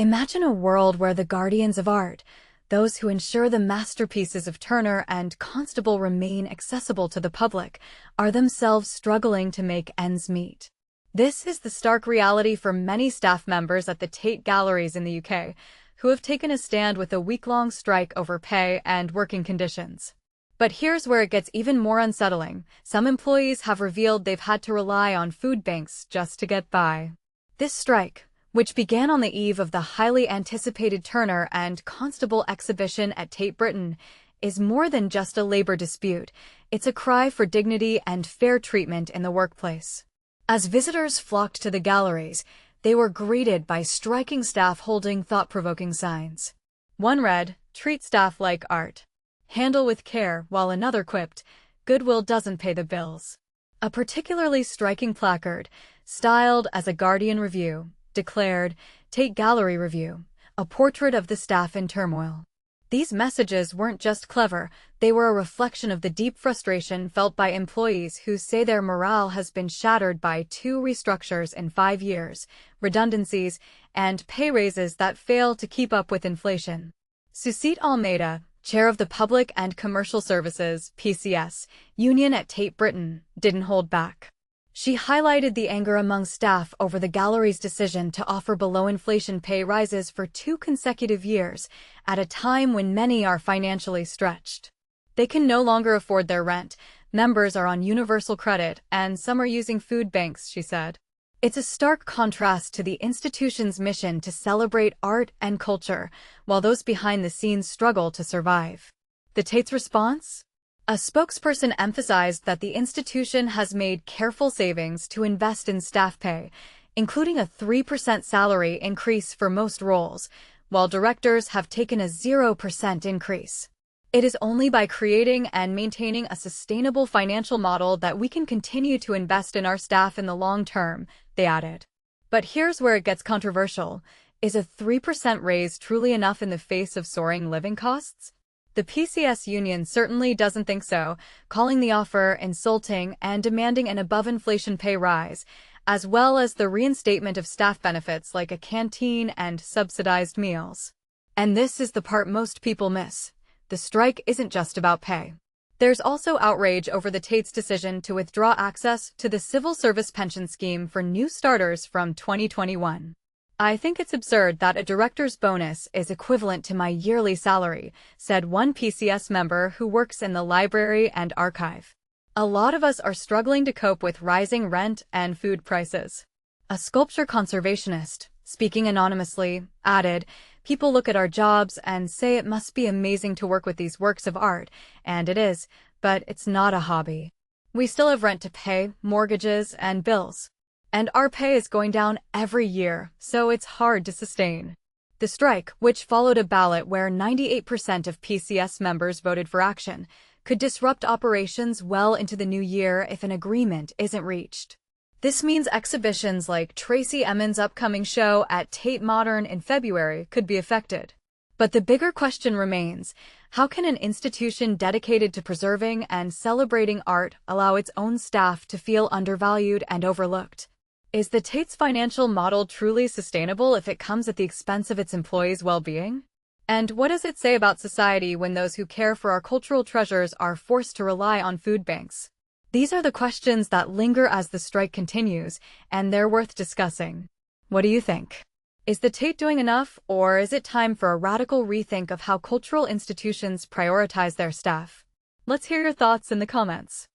Imagine a world where the guardians of art, those who ensure the masterpieces of Turner and Constable remain accessible to the public, are themselves struggling to make ends meet. This is the stark reality for many staff members at the Tate galleries in the UK, who have taken a stand with a week-long strike over pay and working conditions. But here's where it gets even more unsettling. Some employees have revealed they've had to rely on food banks just to get by. This strike, which began on the eve of the highly anticipated Turner and Constable exhibition at Tate Britain, is more than just a labor dispute. It's a cry for dignity and fair treatment in the workplace. As visitors flocked to the galleries, they were greeted by striking staff holding thought-provoking signs. One read, "Treat staff like art. Handle with care," while another quipped, "Goodwill doesn't pay the bills." A particularly striking placard, styled as a Guardian review, declared, "Tate Gallery Review, a portrait of the staff in turmoil." These messages weren't just clever, they were a reflection of the deep frustration felt by employees who say their morale has been shattered by 2 restructures in 5 years, redundancies, and pay raises that fail to keep up with inflation. Suzette Almeida, chair of the Public and Commercial Services (PCS) union at Tate Britain, didn't hold back. She highlighted the anger among staff over the gallery's decision to offer below-inflation pay rises for 2 consecutive years, at a time when many are financially stretched. They can no longer afford their rent, members are on universal credit, and some are using food banks, she said. It's a stark contrast to the institution's mission to celebrate art and culture, while those behind the scenes struggle to survive. The Tate's response? A spokesperson emphasized that the institution has made careful savings to invest in staff pay, including a 3% salary increase for most roles, while directors have taken a 0% increase. It is only by creating and maintaining a sustainable financial model that we can continue to invest in our staff in the long term, they added. But here's where it gets controversial. Is a 3% raise truly enough in the face of soaring living costs? The PCS union certainly doesn't think so, calling the offer insulting and demanding an above-inflation pay rise, as well as the reinstatement of staff benefits like a canteen and subsidized meals. And this is the part most people miss. The strike isn't just about pay. There's also outrage over the Tate's decision to withdraw access to the civil service pension scheme for new starters from 2021. "I think it's absurd that a director's bonus is equivalent to my yearly salary," said one PCS member who works in the library and archive. "A lot of us are struggling to cope with rising rent and food prices." A sculpture conservationist, speaking anonymously, added, "People look at our jobs and say it must be amazing to work with these works of art, and it is, but it's not a hobby. We still have rent to pay, mortgages, and bills. And our pay is going down every year, so it's hard to sustain." The strike, which followed a ballot where 98% of PCS members voted for action, could disrupt operations well into the new year if an agreement isn't reached. This means exhibitions like Tracey Emin's upcoming show at Tate Modern in February could be affected. But the bigger question remains, how can an institution dedicated to preserving and celebrating art allow its own staff to feel undervalued and overlooked? Is the Tate's financial model truly sustainable if it comes at the expense of its employees' well-being? And what does it say about society when those who care for our cultural treasures are forced to rely on food banks? These are the questions that linger as the strike continues, and they're worth discussing. What do you think? Is the Tate doing enough, or is it time for a radical rethink of how cultural institutions prioritize their staff? Let's hear your thoughts in the comments.